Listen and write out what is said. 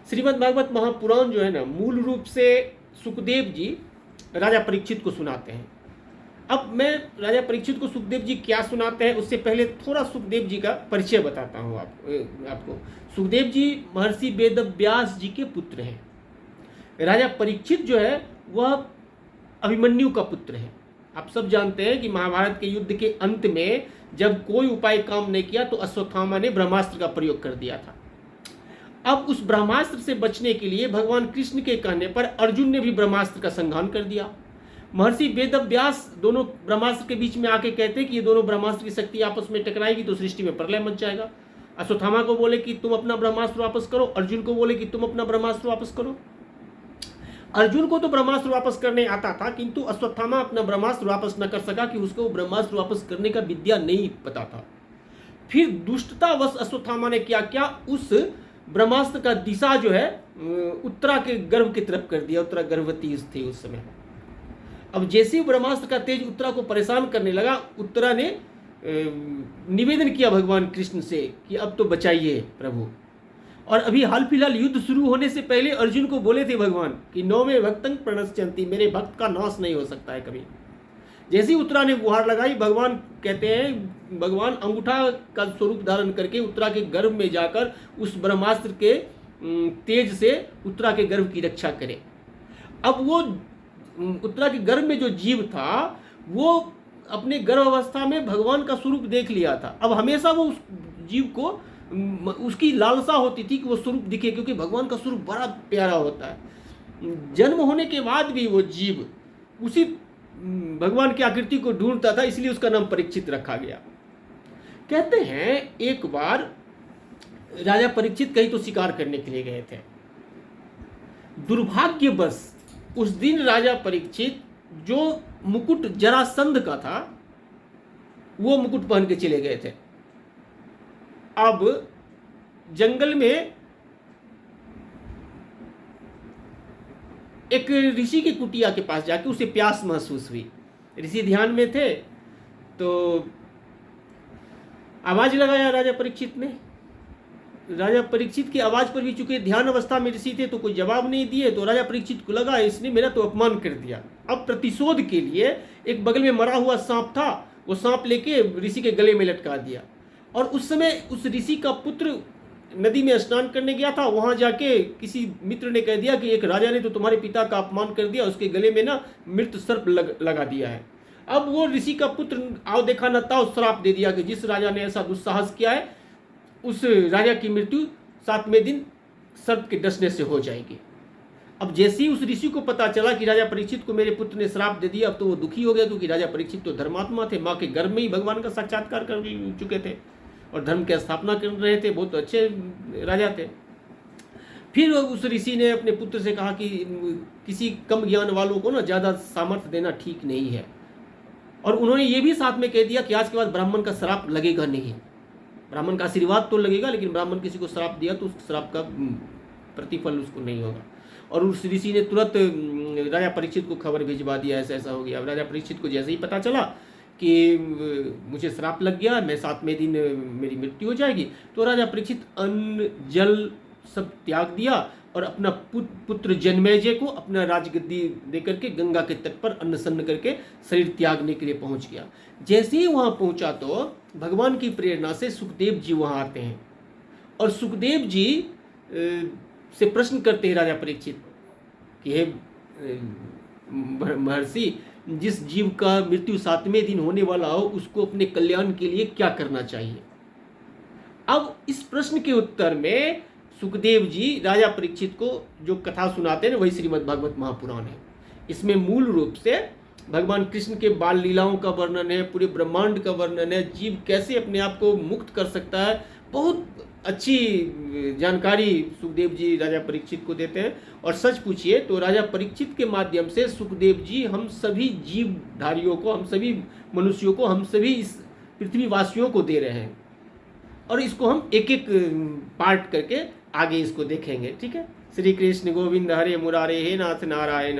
श्रीमद् भागवत महापुराण जो है ना, मूल रूप से सुखदेव जी राजा परीक्षित को सुनाते हैं। अब मैं राजा परीक्षित को सुखदेव जी क्या सुनाते हैं उससे पहले थोड़ा सुखदेव जी का परिचय बताता हूँ आपको। सुखदेव जी महर्षि वेदव्यास जी के पुत्र हैं। राजा परीक्षित जो है वह अभिमन्यु का पुत्र है। आप सब जानते हैं कि महाभारत के युद्ध के अंत में जब कोई उपाय काम नहीं किया तो अश्वत्थामा ने ब्रह्मास्त्र का प्रयोग कर दिया था। अब उस ब्रह्मास्त्र से बचने के लिए भगवान कृष्ण के कहने पर अर्जुन ने भी ब्रह्मास्त्र का संहार कर दिया। महर्षि वेदव्यास दोनों ब्रह्मास्त्र के बीच में आके कहते हैं कि ये दोनों ब्रह्मास्त्र की शक्ति आपस में टकराएगी तो सृष्टि में प्रलय मच जाएगा। अश्वत्थामा को बोले कि तुम अपना ब्रह्मास्त्र वापस करो, अर्जुन को बोले कि तुम अपना ब्रह्मास्त्र वापस करो। अर्जुन को तो ब्रह्मास्त्र वापस करने आता था, किंतु अश्वत्थामा अपना ब्रह्मास्त्र वापस न कर सका कि उसको ब्रह्मास्त्र वापस करने का विद्या नहीं पता था। फिर दुष्टतावश अश्वत्थामा ने क्या किया, उस ब्रह्मास्त्र का दिशा जो है उत्तरा के गर्भ की तरफ कर दिया। उत्तरा गर्भवती थी उस समय। अब जैसे ही ब्रह्मास्त्र का तेज उत्तरा को परेशान करने लगा, उत्तरा ने निवेदन किया भगवान कृष्ण से कि अब तो बचाइए प्रभु। और अभी हाल फिलहाल युद्ध शुरू होने से पहले अर्जुन को बोले थे भगवान कि नौमे भक्तं प्रणश्यन्ति, मेरे भक्त का नाश नहीं हो सकता है कभी। जैसे ही उत्तरा ने गुहार लगाई, भगवान कहते हैं भगवान अंगूठा का स्वरूप धारण करके उत्तरा के गर्भ में जाकर उस ब्रह्मास्त्र के तेज से उत्तरा के गर्भ की रक्षा करे। अब वो उत्तरा के गर्भ में जो जीव था वो अपने गर्भ अवस्था में भगवान का स्वरूप देख लिया था। अब हमेशा वो उस जीव को उसकी लालसा होती थी कि वो स्वरूप दिखे, क्योंकि भगवान का स्वरूप बड़ा प्यारा होता है। जन्म होने के बाद भी वो जीव उसी भगवान की आकृति को ढूंढता था, इसलिए उसका नाम परीक्षित रखा गया। कहते हैं एक बार राजा परीक्षित कहीं तो शिकार करने के लिए गए थे। दुर्भाग्यवश उस दिन राजा परीक्षित जो मुकुट जरासंध का था वो मुकुट पहन के चले गए थे। अब जंगल में एक ऋषि की कुटिया के पास जाके उसे प्यास महसूस हुई। ऋषि ध्यान में थे तो आवाज लगाया राजा परीक्षित ने। राजा परीक्षित की आवाज पर भी चूंकि ध्यान अवस्था में ऋषि थे तो कोई जवाब नहीं दिए, तो राजा परीक्षित को लगा इसने मेरा तो अपमान कर दिया। अब प्रतिशोध के लिए एक बगल में मरा हुआ सांप था, वो सांप लेके ऋषि के गले में लटका दिया। और उस समय उस ऋषि का पुत्र नदी में स्नान करने गया था। वहां जाके किसी मित्र ने कह दिया कि एक राजा ने तो तुम्हारे पिता का अपमान कर दिया, उसके गले में ना मृत सर्प लगा दिया है। अब वो ऋषि का पुत्र आओ देखा न ताओ श्राप दे दिया कि जिस राजा ने ऐसा दुस्साहस किया है उस राजा की मृत्यु 7वें दिन सर्प के डसने से हो जाएगी। अब जैसे ही उस ऋषि को पता चला कि राजा परीक्षित को मेरे पुत्र ने श्राप दे दिया, अब तो वो दुखी हो गया, क्योंकि राजा परीक्षित तो धर्मात्मा थे, माँ के गर्भ में ही भगवान का साक्षात्कार कर चुके थे और धर्म की स्थापना कर रहे थे, बहुत अच्छे राजा थे। फिर उस ऋषि ने अपने पुत्र से कहा कि किसी कम ज्ञान वालों को ना ज़्यादा सामर्थ्य देना ठीक नहीं है। और उन्होंने ये भी साथ में कह दिया कि आज के बाद ब्राह्मण का श्राप लगेगा नहीं। ब्राह्मण का आशीर्वाद तो लगेगा, लेकिन ब्राह्मण किसी को श्राप दिया तो उस श्राप का प्रतिफल उसको नहीं होगा। और उस ऋषि ने तुरंत राजा परीक्षित को खबर भिजवा दिया ऐसा ऐसा हो गया। अब राजा परीक्षित को जैसे ही पता चला कि मुझे श्राप लग गया, मैं 7वें दिन मेरी मृत्यु हो जाएगी, तो राजा परीक्षित अन्न जल सब त्याग दिया और अपना पुत्र जन्मेजय को अपना राजगद्दी देकर के गंगा के तट पर अन्न सन्न करके शरीर त्यागने के लिए पहुंच गया। जैसे ही वहां पहुंचा तो भगवान की प्रेरणा से सुखदेव जी वहां आते हैं और सुखदेव जी से प्रश्न करते हैं राजा परीक्षित कि हे महर्षि, जिस जीव का मृत्यु 7वें दिन होने वाला हो उसको अपने कल्याण के लिए क्या करना चाहिए। अब इस प्रश्न के उत्तर में सुखदेव जी राजा परीक्षित को जो कथा सुनाते हैं वही श्रीमद् भागवत महापुराण है। इसमें मूल रूप से भगवान कृष्ण के बाल लीलाओं का वर्णन है, पूरे ब्रह्मांड का वर्णन है, जीव कैसे अपने आप को मुक्त कर सकता है, बहुत अच्छी जानकारी सुखदेव जी राजा परीक्षित को देते हैं। और सच पूछिए तो राजा परीक्षित के माध्यम से सुखदेव जी हम सभी जीवधारियों को, हम सभी मनुष्यों को, हम सभी इस पृथ्वीवासियों को दे रहे हैं। और इसको हम एक एक पार्ट करके आगे इसको देखेंगे। ठीक है। श्री कृष्ण गोविंद हरे मुरारे हे नाथ नारायण।